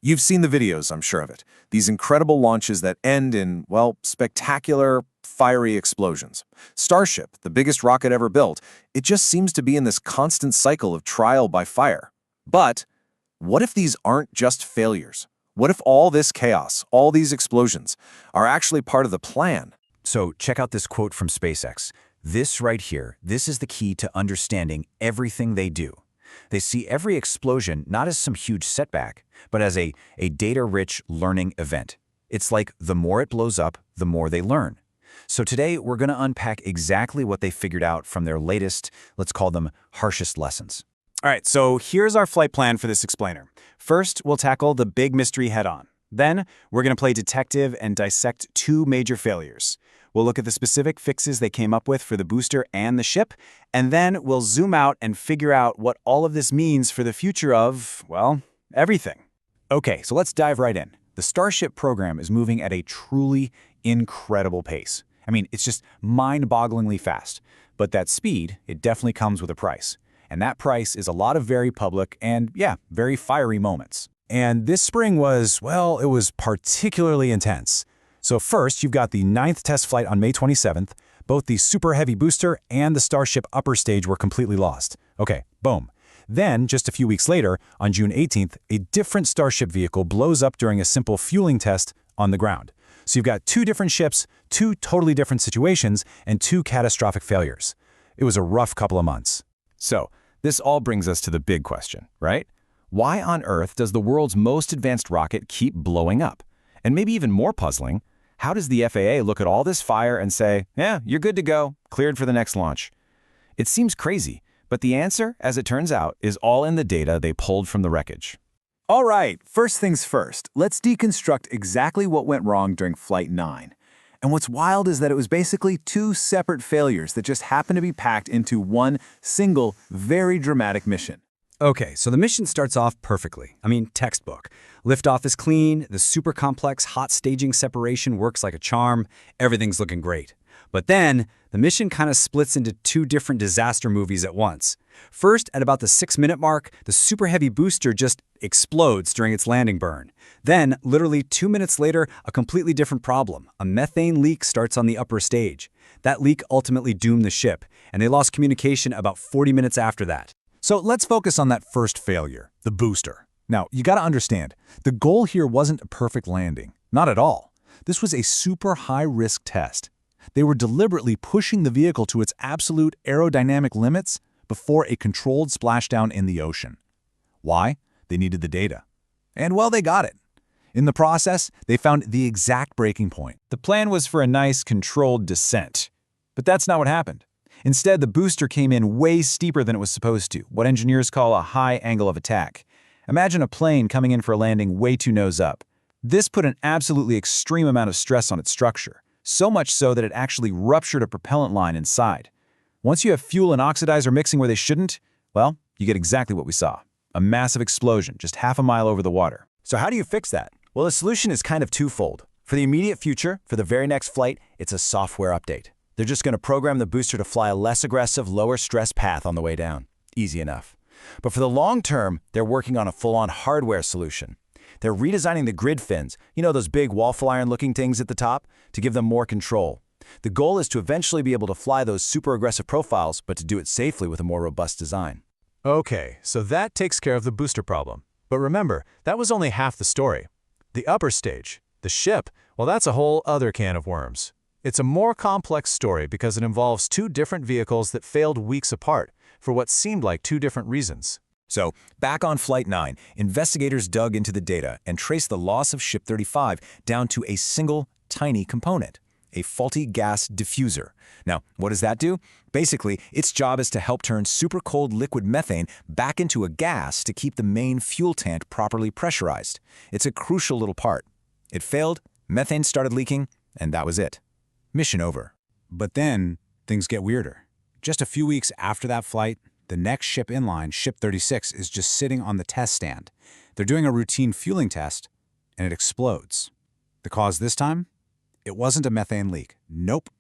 You've seen the videos, I'm sure of it. These incredible launches that end in, well, spectacular, fiery explosions. Starship, the biggest rocket ever built, it just seems to be in this constant cycle of trial by fire. But what if these aren't just failures? What if all this chaos, all these explosions, are actually part of the plan? So check out this quote from SpaceX. This right here, this is the key to understanding everything they do. They see every explosion not as some huge setback, but as a data-rich learning event. It's like the more it blows up, the more they learn. So today, we're going to unpack exactly what they figured out from their latest, let's call them harshest lessons. All right, so here's our flight plan for this explainer. First, we'll tackle the big mystery head-on. Then, we're going to play detective and dissect two major failures. We'll look at the specific fixes they came up with for the booster and the ship, and then we'll zoom out and figure out what all of this means for the future of, well, everything. Okay, so let's dive right in. The Starship program is moving at a truly incredible pace. I mean, it's just mind-bogglingly fast. But that speed, it definitely comes with a price. And that price is a lot of very public and, yeah, very fiery moments. And this spring was, well, it was particularly intense. So first, you've got the 9th test flight on May 27th. Both the Super Heavy booster and the Starship upper stage were completely lost. Okay, boom. Then, just a few weeks later, on June 18th, a different Starship vehicle blows up during a simple fueling test on the ground. So you've got two different ships, two totally different situations, and two catastrophic failures. It was a rough couple of months. So, this all brings us to the big question, right? Why on earth does the world's most advanced rocket keep blowing up? And maybe even more puzzling, how does the FAA look at all this fire and say, yeah, you're good to go, cleared for the next launch? It seems crazy, but the answer, as it turns out, is all in the data they pulled from the wreckage. All right, first things first, let's deconstruct exactly what went wrong during Flight 9. And what's wild is that it was basically two separate failures that just happened to be packed into one single, very dramatic mission. Okay, so the mission starts off perfectly. I mean, textbook. Liftoff is clean, the super complex hot staging separation works like a charm, everything's looking great. But then, the mission kind of splits into two different disaster movies at once. First, at about the 6-minute mark, the Super Heavy booster just explodes during its landing burn. Then, literally 2 minutes later, a completely different problem. A methane leak starts on the upper stage. That leak ultimately doomed the ship, and they lost communication about 40 minutes after that. So let's focus on that first failure, the booster. Now, you got to understand, the goal here wasn't a perfect landing. Not at all. This was a super high-risk test. They were deliberately pushing the vehicle to its absolute aerodynamic limits before a controlled splashdown in the ocean. Why? They needed the data. And, well, they got it. In the process, they found the exact breaking point. The plan was for a nice, controlled descent. But that's not what happened. Instead, the booster came in way steeper than it was supposed to, what engineers call a high angle of attack. Imagine a plane coming in for a landing way too nose up. This put an absolutely extreme amount of stress on its structure, so much so that it actually ruptured a propellant line inside. Once you have fuel and oxidizer mixing where they shouldn't, well, you get exactly what we saw. A massive explosion just half a mile over the water. So how do you fix that? Well, the solution is kind of twofold. For the immediate future, for the very next flight, it's a software update. They're just going to program the booster to fly a less aggressive, lower stress path on the way down. Easy enough. But for the long term, they're working on a full-on hardware solution. They're redesigning the grid fins, you know, those big waffle iron-looking things at the top, to give them more control. The goal is to eventually be able to fly those super aggressive profiles, but to do it safely with a more robust design. Okay, so that takes care of the booster problem. But remember, that was only half the story. The upper stage, the ship, well, that's a whole other can of worms. It's a more complex story because it involves two different vehicles that failed weeks apart for what seemed like two different reasons. So, back on Flight 9, investigators dug into the data and traced the loss of Ship 35 down to a single, tiny component, a faulty gas diffuser. Now, what does that do? Basically, its job is to help turn super cold liquid methane back into a gas to keep the main fuel tank properly pressurized. It's a crucial little part. It failed, methane started leaking, and that was it. Mission over. But then, things get weirder. Just a few weeks after that flight, the next ship in line, Ship 36, is just sitting on the test stand. They're doing a routine fueling test, and it explodes. The cause this time? It wasn't a methane leak. Nope.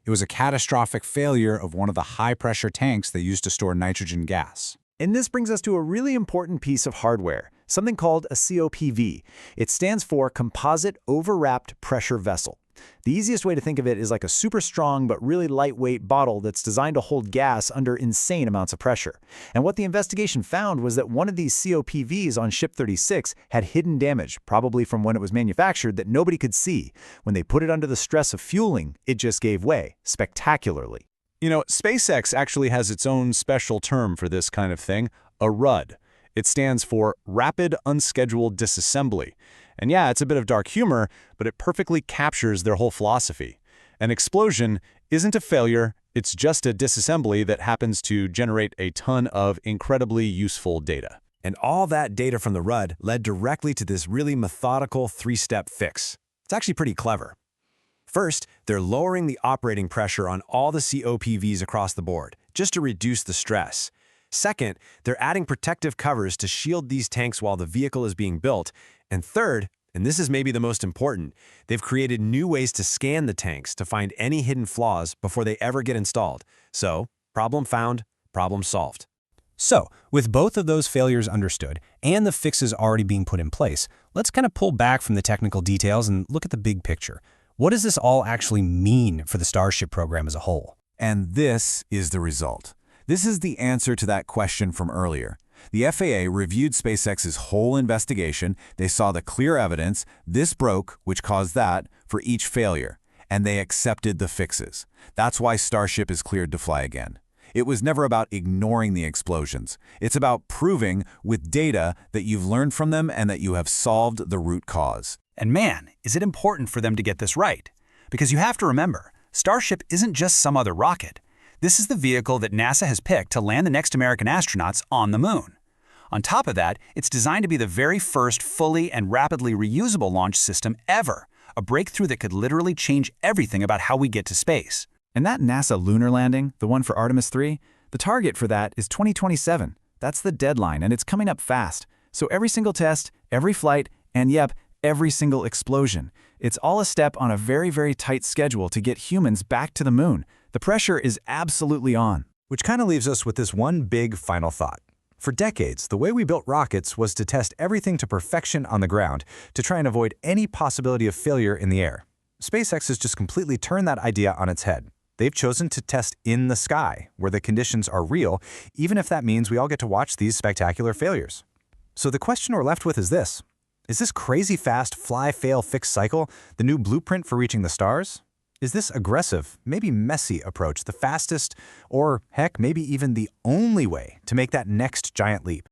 It was a catastrophic failure of one of the high-pressure tanks they used to store nitrogen gas. And this brings us to a really important piece of hardware, something called a COPV. It stands for Composite Overwrapped Pressure Vessel. The easiest way to think of it is like a super strong but really lightweight bottle that's designed to hold gas under insane amounts of pressure. And what the investigation found was that one of these COPVs on Ship 36 had hidden damage, probably from when it was manufactured, that nobody could see. When they put it under the stress of fueling, it just gave way, spectacularly. You know, SpaceX actually has its own special term for this kind of thing, a RUD. It stands for Rapid Unscheduled Disassembly. And yeah, it's a bit of dark humor, but it perfectly captures their whole philosophy. An explosion isn't a failure, it's just a disassembly that happens to generate a ton of incredibly useful data. And all that data from the RUD led directly to this really methodical three-step fix. It's actually pretty clever. First, they're lowering the operating pressure on all the COPVs across the board, just to reduce the stress. Second, they're adding protective covers to shield these tanks while the vehicle is being built. And third, and this is maybe the most important, they've created new ways to scan the tanks to find any hidden flaws before they ever get installed. So, problem found, problem solved. So, with both of those failures understood and the fixes already being put in place, let's kind of pull back from the technical details and look at the big picture. What does this all actually mean for the Starship program as a whole? And this is the result. This is the answer to that question from earlier. The FAA reviewed SpaceX's whole investigation. They saw the clear evidence, this broke, which caused that, for each failure, and they accepted the fixes. That's why Starship is cleared to fly again. It was never about ignoring the explosions. It's about proving with data that you've learned from them and that you have solved the root cause. And man, is it important for them to get this right. Because you have to remember, Starship isn't just some other rocket. This is the vehicle that NASA has picked to land the next American astronauts on the moon. On top of that, it's designed to be the very first fully and rapidly reusable launch system ever, a breakthrough that could literally change everything about how we get to space. And that NASA lunar landing, the one for Artemis 3, the target for that is 2027. That's the deadline, and it's coming up fast. So every single test, every flight, and yep, every single explosion. It's all a step on a very, very tight schedule to get humans back to the moon. The pressure is absolutely on. Which kind of leaves us with this one big final thought. For decades, the way we built rockets was to test everything to perfection on the ground to try and avoid any possibility of failure in the air. SpaceX has just completely turned that idea on its head. They've chosen to test in the sky, where the conditions are real, even if that means we all get to watch these spectacular failures. So the question we're left with is this. Is this crazy fast fly, fail, fix cycle the new blueprint for reaching the stars? Is this aggressive, maybe messy approach the fastest, or heck, maybe even the only way to make that next giant leap?